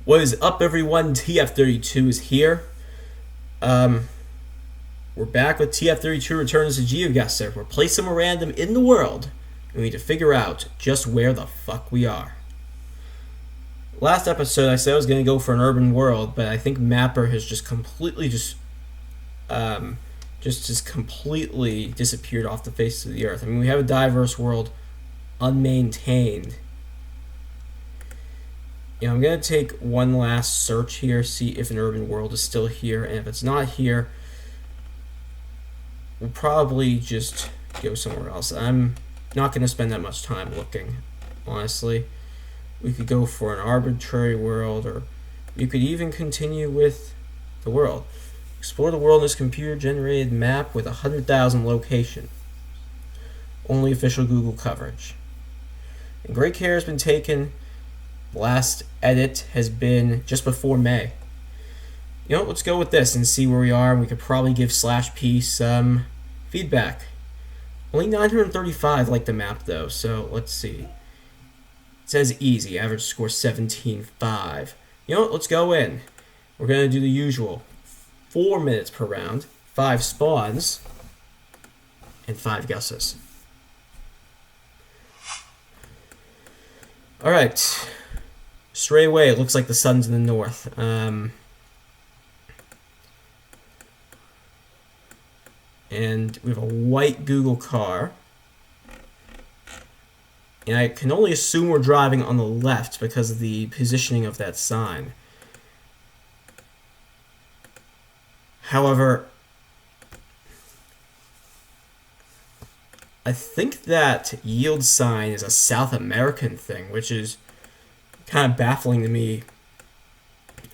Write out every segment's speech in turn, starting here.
What is up, everyone? TF32 is here. We're back with TF32 Returns to GeoGuessr. We're placing a random in the world, and we need to figure out just where the fuck we are. Last episode, I said I was going to go for an urban world, but I think Mapper has just completely completely disappeared off the face of the earth. I mean, we have a diverse world, unmaintained. I'm going to take one last search here, see if an urban world is still here, and if it's not here, we'll probably just go somewhere else. I'm not going to spend that much time looking, honestly. We could go for an arbitrary world, or you could even continue with the world. Explore the world in this computer-generated map with 100,000 locations. Only official Google coverage. And great care has been taken. The last edit has been just before May. Let's go with this and see where we are. We could probably give /P some feedback. Only 935 like the map though, so let's see. It says easy, average score 17.5. Let's go in. We're going to do the usual. 4 minutes per round, 5 spawns, and 5 guesses. Alright. Straight away, it looks like the sun's in the north. And we have a white Google car. And I can only assume we're driving on the left because of the positioning of that sign. However, I think that yield sign is a South American thing, which is kind of baffling to me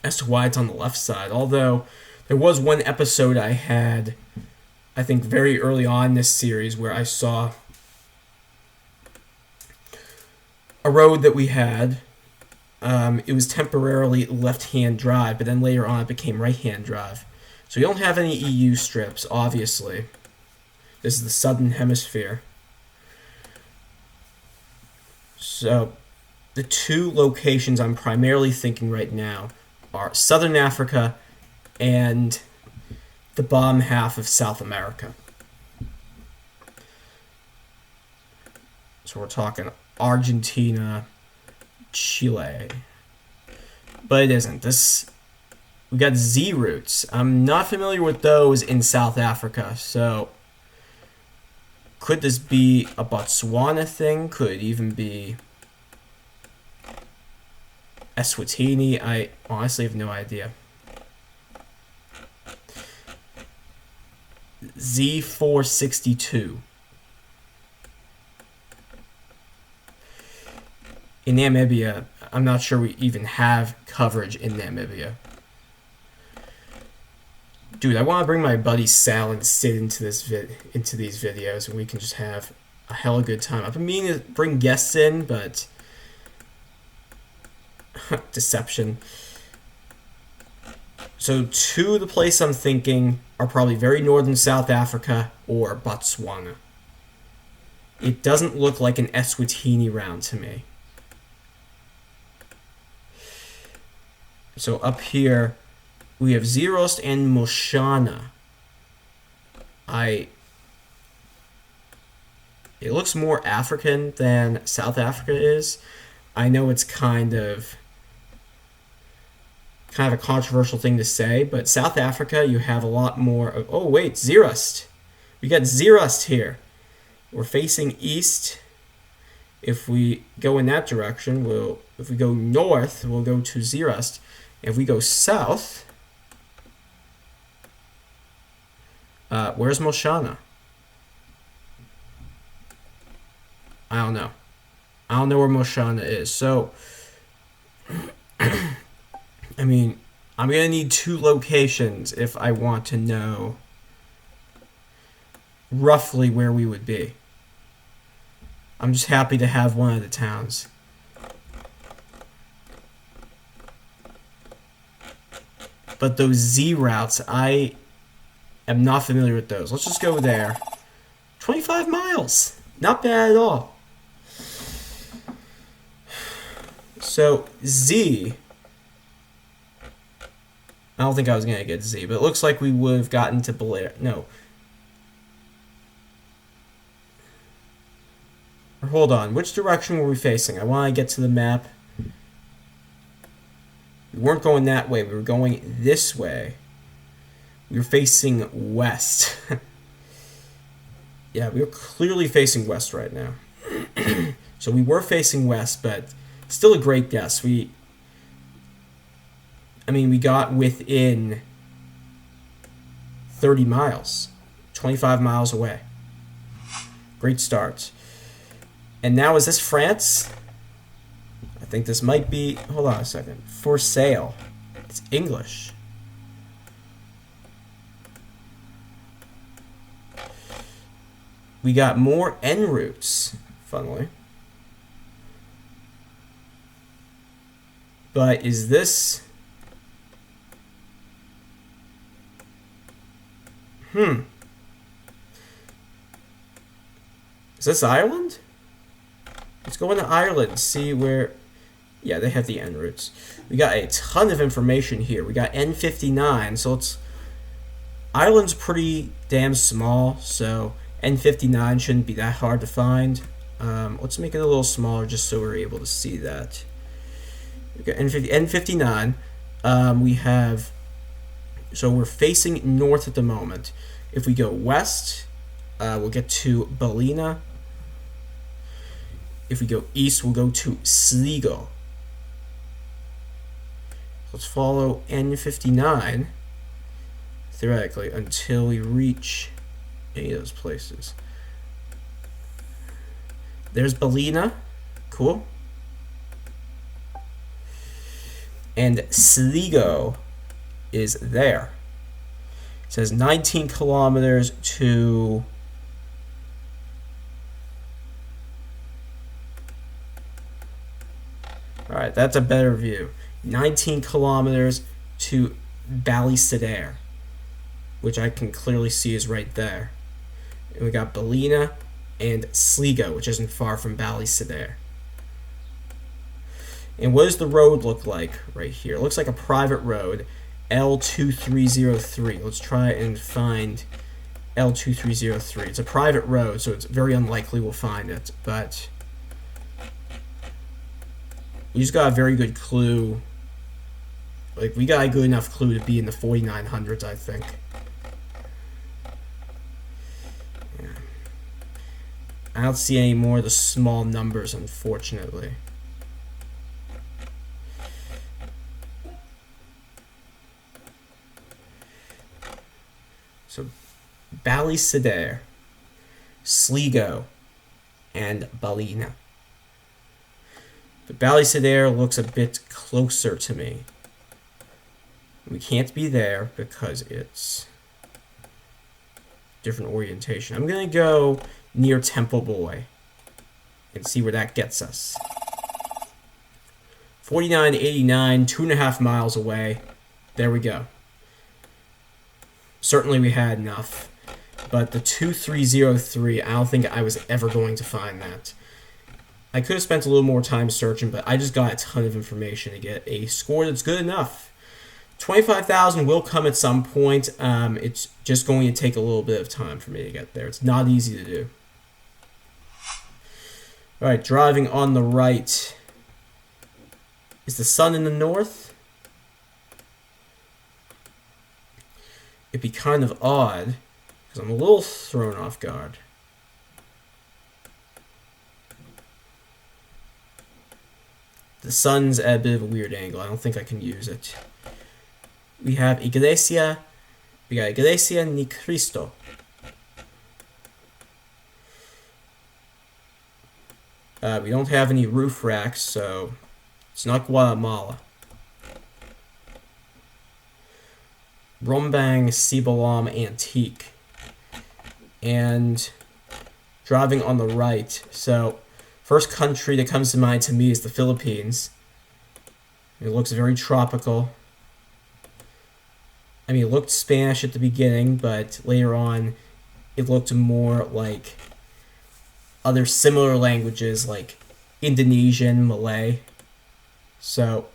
as to why it's on the left side. Although there was one episode I had, I think very early on in this series, where I saw a road that we had. It was temporarily left-hand drive, but then later on it became right-hand drive. So you don't have any EU strips, obviously. This is the southern hemisphere. So the two locations I'm primarily thinking right now are Southern Africa and the bottom half of South America. So we're talking Argentina, Chile. But it isn't. We got Z routes. I'm not familiar with those in South Africa, so could this be a Botswana thing? Could it even be Eswatini? I honestly have no idea. Z462. In Namibia, I'm not sure we even have coverage in Namibia. Dude, I want to bring my buddy Sal and Sid into these videos, and we can just have a hella good time. I've been meaning to bring guests in, but deception. So to the place I'm thinking are probably very northern South Africa or Botswana. It doesn't look like an Eswatini round to me. So up here we have Zerost and Moshana. It looks more African than South Africa is. I know it's kind of a controversial thing to say, but South Africa, you have a lot more of... Oh, wait, Zerost. We got Zerost here. We're facing east. If we go in that direction, if we go north, we'll go to Zerost. If we go south... where's Moshana? I don't know. I don't know where Moshana is. So, I mean, I'm going to need 2 locations if I want to know roughly where we would be. I'm just happy to have one of the towns. But those Z routes, I am not familiar with those. Let's just go there. 25 miles. Not bad at all. So Z I don't think I was going to get Z, but it looks like we would have gotten to Blair. No. Or hold on. Which direction were we facing? I want to get to the map. We weren't going that way. We were going this way. We were facing west. Yeah, we were clearly facing west right now. So we were facing west, but still a great guess. We got within 30 miles, 25 miles away. Great start. And now, is this France? I think this might be, hold on a second, for sale. It's English. We got more en routes, funnily. But is this... Is this Ireland? Let's go into Ireland and see where... Yeah, they have the en routes. We got a ton of information here. We got N59, so it's... Ireland's pretty damn small, so N59 shouldn't be that hard to find. Let's make it a little smaller just so we're able to see that. We got N59. We have... So we're facing north at the moment. If we go west, we'll get to Ballina. If we go east, we'll go to Sligo. Let's follow N59, theoretically, until we reach any of those places. There's Ballina. Cool. And Sligo is there. It says 19 kilometers to... Alright, that's a better view. 19 kilometers to Ballysadare, which I can clearly see is right there. And we got Ballina and Sligo, which isn't far from Ballysadare. And what does the road look like right here? It looks like a private road, L2303. Let's try and find L2303. It's a private road, so it's very unlikely we'll find it, but we just got a very good clue. Like, we got a good enough clue to be in the 4900s, I think. Yeah. I don't see any more of the small numbers, unfortunately. So, Ballysadare, Sligo, and Ballina. But Ballysadare looks a bit closer to me. We can't be there because it's different orientation. I'm going to go near Temple Boy and see where that gets us. 4989, 2.5 miles away. There we go. Certainly we had enough. But the 2303, I don't think I was ever going to find that. I could have spent a little more time searching, but I just got a ton of information to get a score that's good enough. 25,000 will come at some point. It's just going to take a little bit of time for me to get there. It's not easy to do. Alright, driving on the right. Is the sun in the north? It'd be kind of odd, because I'm a little thrown off guard. The sun's at a bit of a weird angle. I don't think I can use it. We have Iglesia. We got Iglesia ni Cristo. We don't have any roof racks, so it's not Guatemala. Rombang Cibalam Antique. And driving on the right. So, first country that comes to mind to me is the Philippines. It looks very tropical. I mean, it looked Spanish at the beginning, but later on, it looked more like other similar languages like Indonesian, Malay. So,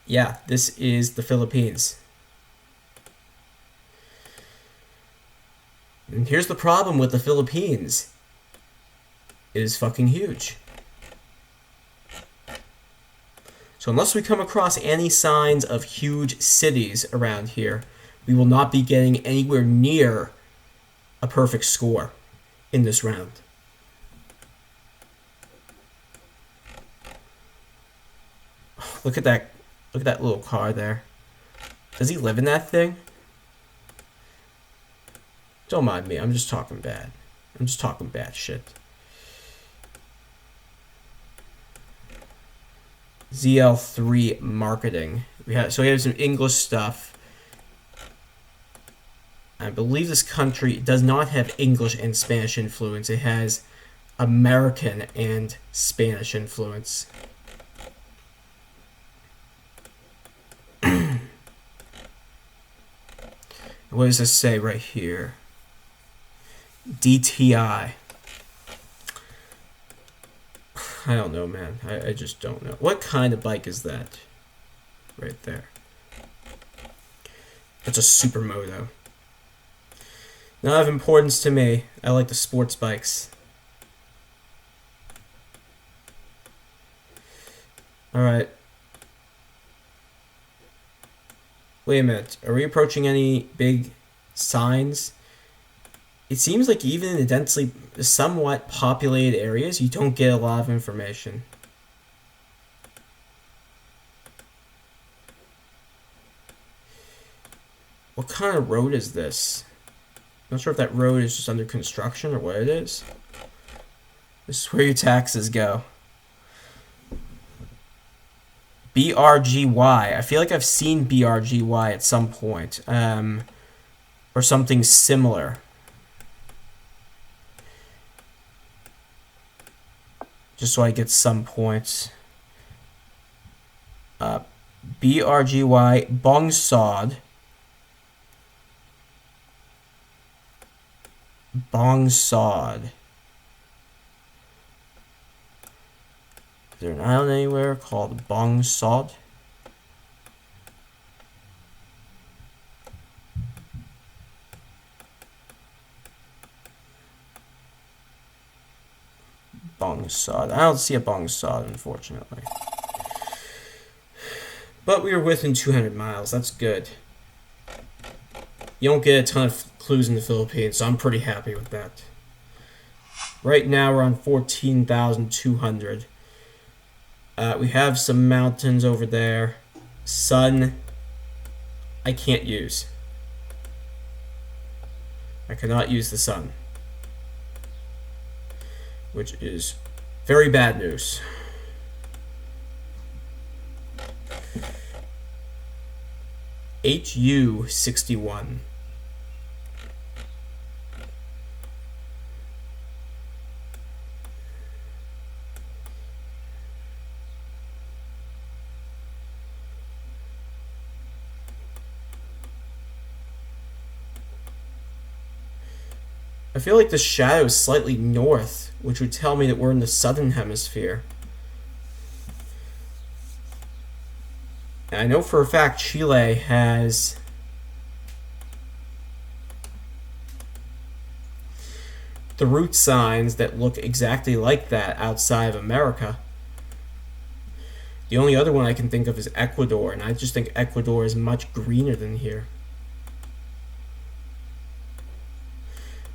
yeah, this is the Philippines. And here's the problem with the Philippines. It is fucking huge. So unless we come across any signs of huge cities around here, we will not be getting anywhere near a perfect score in this round. Look at that little car there. Does he live in that thing? Don't mind me, I'm just talking bad. I'm just talking bad shit. ZL3 marketing. We have some English stuff. I believe this country does not have English and Spanish influence. It has American and Spanish influence. What does this say right here? DTI. I don't know, man. I just don't know. What kind of bike is that? Right there. It's a supermoto. Not of importance to me. I like the sports bikes. Alright. Wait a minute. Are we approaching any big signs? It seems like even in the densely, somewhat populated areas, you don't get a lot of information. What kind of road is this? I'm not sure if that road is just under construction or what it is. This is where your taxes go. BRGY. I feel like I've seen BRGY at some point. Or something similar. Just so I get some points. BRGY Bongsod. Bongsod. Is there an island anywhere called Bongsod? Bongsod. I don't see a Bongsod, unfortunately. But we were within 200 miles. That's good. You don't get a ton of clues in the Philippines, so I'm pretty happy with that. Right now we're on 14,200. We have some mountains over there. Sun, I can't use. I cannot use the sun. Which is very bad news. HU61. I feel like the shadow is slightly north, which would tell me that we're in the southern hemisphere. And I know for a fact Chile has the root signs that look exactly like that outside of America. The only other one I can think of is Ecuador, and I just think Ecuador is much greener than here.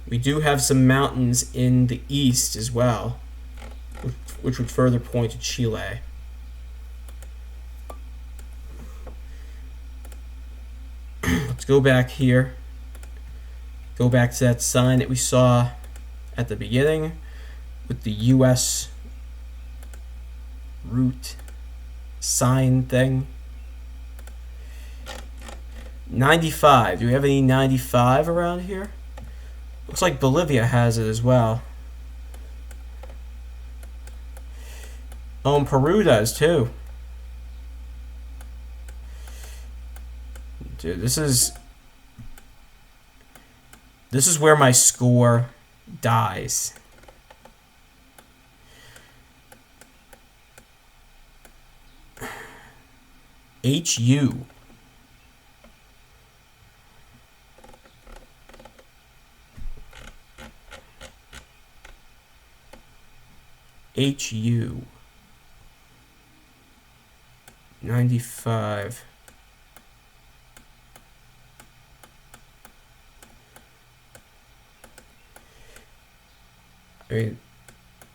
We do have some mountains in the east as well, which would further point to Chile. Let's go back here. Go back to that sign that we saw at the beginning with the US route sign thing. 95. Do we have any 95 around here? Looks like Bolivia has it as well. Oh, and Peru does too. Dude, this is where my score dies. HU. HU 95. I mean,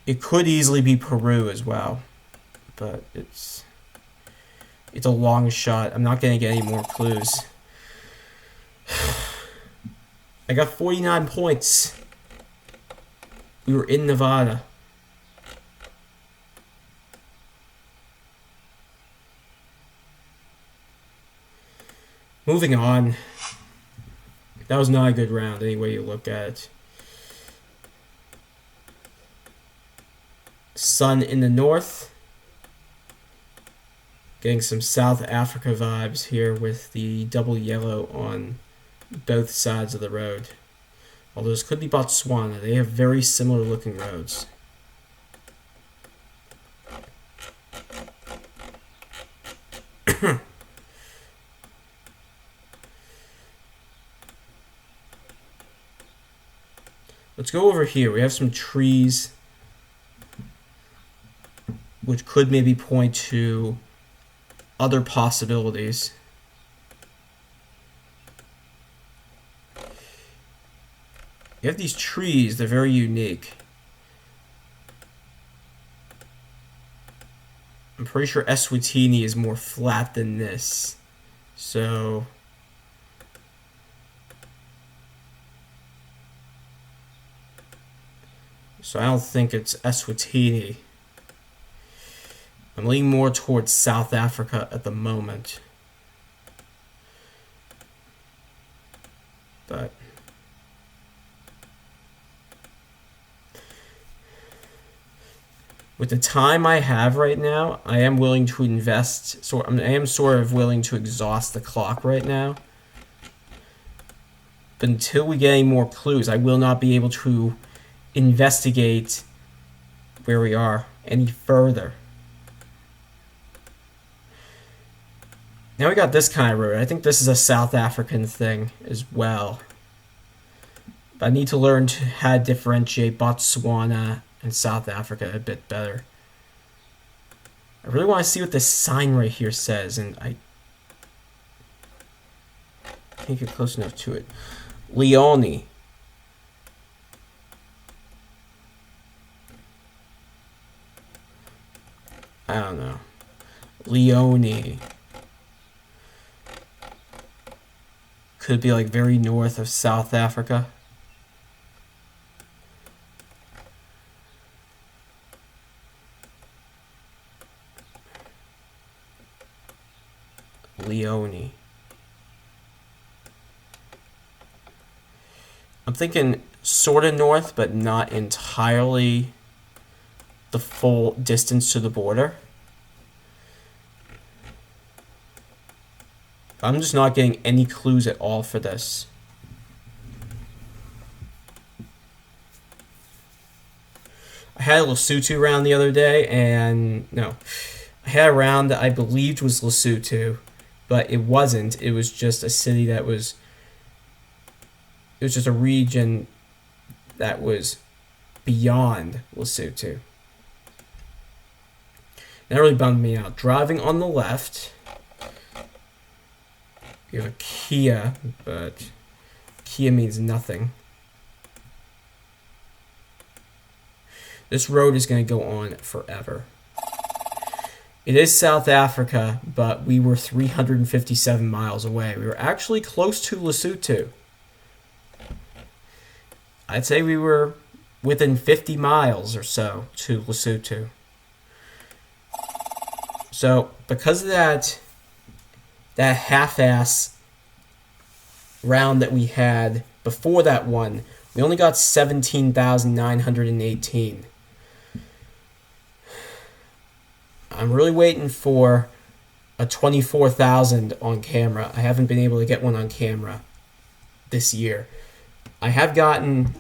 it could easily be Peru as well, but it's a long shot. I'm not gonna get any more clues. I got 49 points. We were in Nevada. Moving on. That was not a good round, any way you look at it. Sun in the north. Getting some South Africa vibes here with the double yellow on both sides of the road. Although this could be Botswana. They have very similar looking roads. Let's go over here. We have some trees which could maybe point to other possibilities. You have these trees, they're very unique. I'm pretty sure Eswatini is more flat than this. So I don't think it's Eswatini. I'm leaning more towards South Africa at the moment. But with the time I have right now, I am willing to invest. I am sort of willing to exhaust the clock right now. But until we get any more clues, I will not be able to investigate where we are any further. Now we got this kind of road. I think this is a South African thing as well. But I need to learn how to differentiate Botswana and South Africa a bit better. I really want to see what this sign right here says, and I can't get close enough to it. Leone. I don't know. Leone. Could be like very north of South Africa. Leone. I'm thinking sort of north, but not entirely the full distance to the border. I'm just not getting any clues at all for this. I had a Lesotho round the other day, and no. I had a round that I believed was Lesotho, but it wasn't. It was just a city that was... It was just a region that was beyond Lesotho. That really bummed me out. Driving on the left... You have a Kia, but Kia means nothing. This road is going to go on forever. It is South Africa, but we were 357 miles away. We were actually close to Lesotho. I'd say we were within 50 miles or so to Lesotho. So, because of that half-ass round that we had before that one, we only got 17,918. I'm really waiting for a 24,000 on camera. I haven't been able to get one on camera this year. I have gotten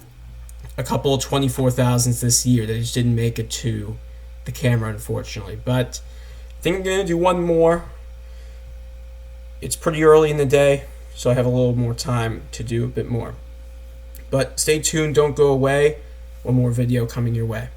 a couple of 24,000s this year that just didn't make it to the camera, unfortunately. But I think I'm going to do one more. It's pretty early in the day, so I have a little more time to do a bit more. But stay tuned, don't go away. One more video coming your way.